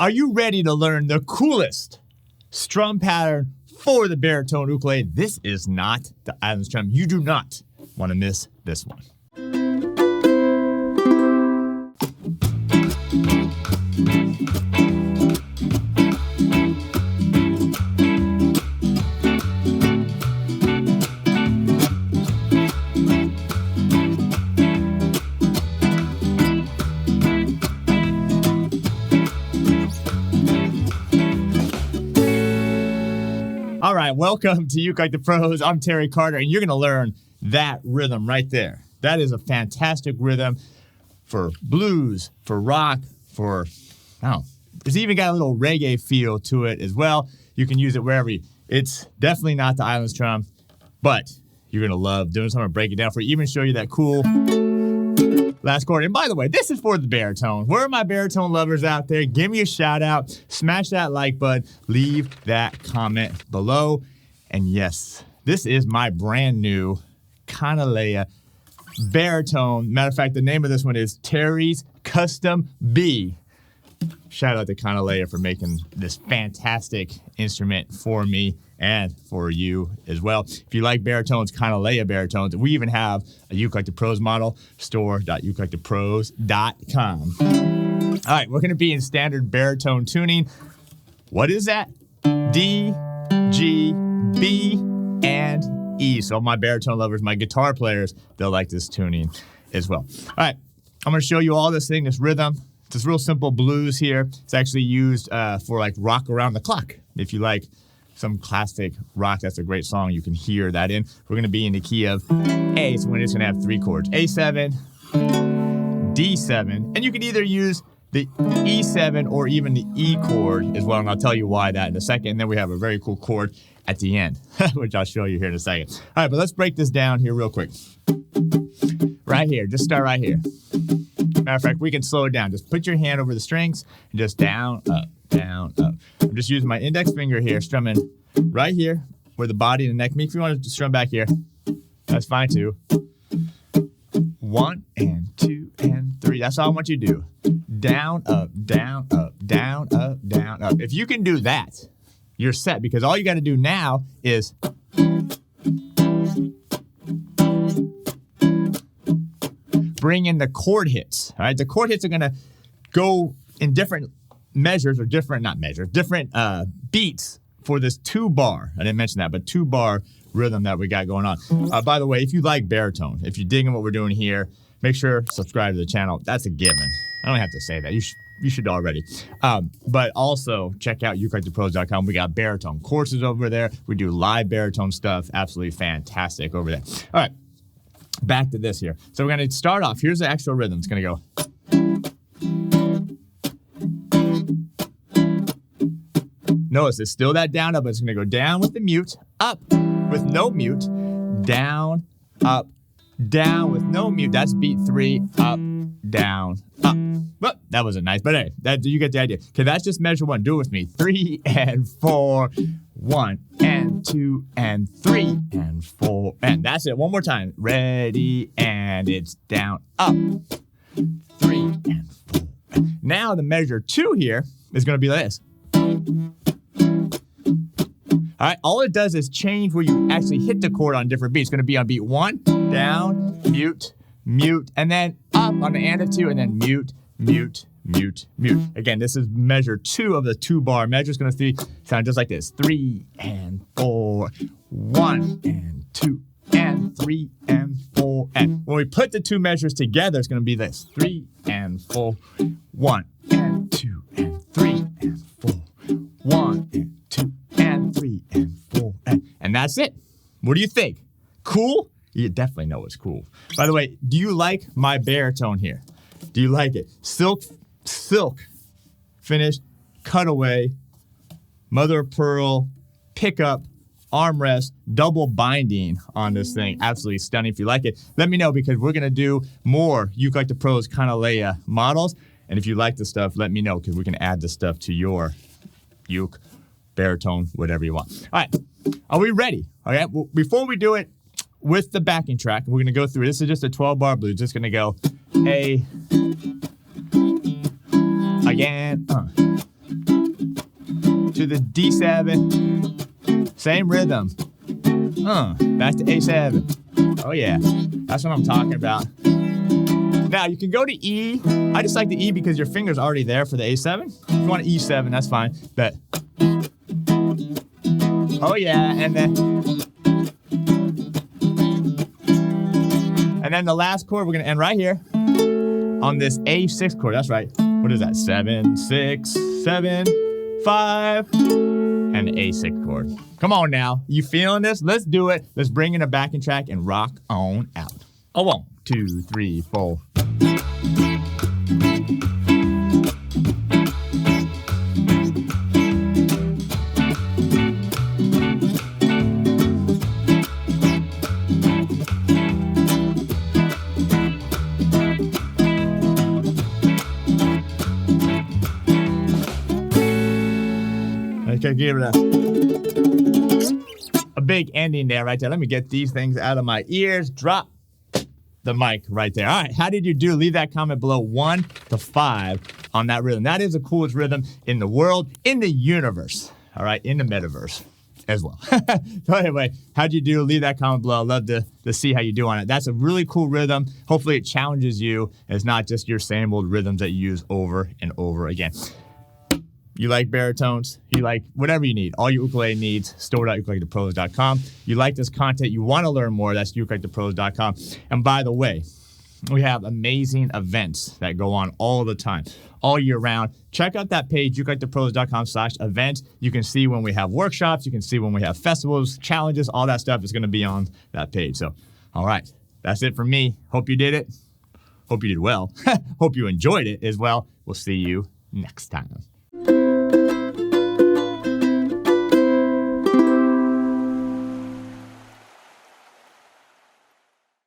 Are you ready to learn the coolest strum pattern for the baritone ukulele? This is not the island strum. You do not want to miss this one. All right, welcome to Uke Like the Pros. I'm Terry Carter, and you're going to learn that rhythm right there. That is a fantastic rhythm for blues, for rock, for, it's even got a little reggae feel to it as well. You can use it wherever it's definitely not the island strum, but you're going to love doing something. I'm going to break it down for you, even show you that cool last chord. And by the way, this is for the baritone. Where are my baritone lovers out there? Give me a shout out. Smash that like button. Leave that comment below. And yes, this is my brand new Guitarlele baritone. Matter of fact, the name of this one is Terry's Custom B. Shout out to Guitarlele for making this fantastic instrument for me and for you as well. If you like baritones, Guitarlele baritones, we even have a Uke Like the Pros model, store.ukelikeThePros.com. All right, we're going to be in standard baritone tuning. What is that? D, G, B, and E. So my baritone lovers, my guitar players, they'll like this tuning as well. All right, I'm going to show you all this rhythm. It's this real simple blues here. It's actually used for like rock around the clock. If you like some classic rock, that's a great song. You can hear that in. We're going to be in the key of A, so we're just going to have three chords. A7, D7, and you can either use the E7 or even the E chord as well, and I'll tell you why that in a second. And then we have a very cool chord at the end, which I'll show you here in a second. All right, but let's break this down here real quick. Right here, just start right here. Matter of fact, we can slow it down. Just put your hand over the strings and just down, up, down, up. I'm just using my index finger here, strumming right here where the body and the neck meet. If you want to strum back here, that's fine too. 1 and 2 and 3. That's all I want you to do. Down, up, down, up, down, up, down, up. If you can do that, you're set, because all you got to do now is bring in the chord hits. All right, the chord hits are going to go in different measures or different beats for this 2-bar. I didn't mention that, but 2-bar rhythm that we got going on. By the way, if you like baritone, if you're digging what we're doing here, make sure subscribe to the channel. That's a given. I don't have to say that. You should already. But also check out ukelikeThePros.com. We got baritone courses over there. We do live baritone stuff. Absolutely fantastic over there. All right. Back to this here. So we're going to start off. Here's the actual rhythm. It's going to go. Notice it's still that down up, but it's going to go down with the mute, up with no mute, down, up, down with no mute. That's beat 3, up, down, up. Well, that wasn't nice, but hey, you get the idea. Okay, that's just measure 1. Do it with me. 3 and 4. 1 and 2 and 3 and 4. And that's it. One more time. Ready, and it's down, up. 3 and 4. Now the measure 2 here is going to be like this. All right, all it does is change where you actually hit the chord on different beats. It's going to be on beat 1, down, mute, mute, and then up on the and of 2, and then mute, mute, mute, mute. Again, this is measure 2 of the 2-bar measure. It's going to sound just like this. 3 and 4, 1 and 2 and 3 and 4. And when we put the 2 measures together, it's going to be this. 3 and 4, 1 and 2 and 3 and 4, 1 and 2 and 3 and 4. And that's it. What do you think? Cool? You definitely know it's cool. By the way, do you like my baritone here? Do you like it? Silk finish, cutaway, mother of pearl, pickup, armrest, double binding on this thing. Absolutely stunning. If you like it, let me know, because we're going to do more Uke Like the Pros Guitarlele models. And if you like the stuff, let me know, because we can add the stuff to your uke, baritone, whatever you want. All right. Are we ready? All right. Well, before we do it with the backing track, we're going to go through. This is just a 12-bar blues. Just going to go A, again, to the D7. Same rhythm. Back to A7. Oh yeah, that's what I'm talking about. Now you can go to E. I just like the E because your finger's already there for the A7. If you want E7, that's fine. But oh yeah, and then the last chord we're gonna end right here on this A6 chord. That's right. What is that? 7, 6, 7, 5, and the A6 chord. Come on now. You feeling this? Let's do it. Let's bring in a backing track and rock on out. A 1, 2, 3, 4. Okay, give it a big ending there right there. Let me get these things out of my ears. Drop the mic right there. All right, how did you do? Leave that comment below 1 to 5 on that rhythm. That is the coolest rhythm in the world, in the universe. All right, in the metaverse as well. So anyway, how'd you do? Leave that comment below. I'd love to see how you do on it. That's a really cool rhythm. Hopefully it challenges you. It's not just your same old rhythms that you use over and over again. You like baritones, you like whatever you need, all your ukulele needs, store.ukulelepros.com. You like this content, you want to learn more, that's ukulelepros.com. And by the way, we have amazing events that go on all the time, all year round. Check out that page, ukulelepros.com/events. You can see when we have workshops, you can see when we have festivals, challenges, all that stuff is going to be on that page. So, all right, that's it for me. Hope you did it. Hope you did well. Hope you enjoyed it as well. We'll see you next time.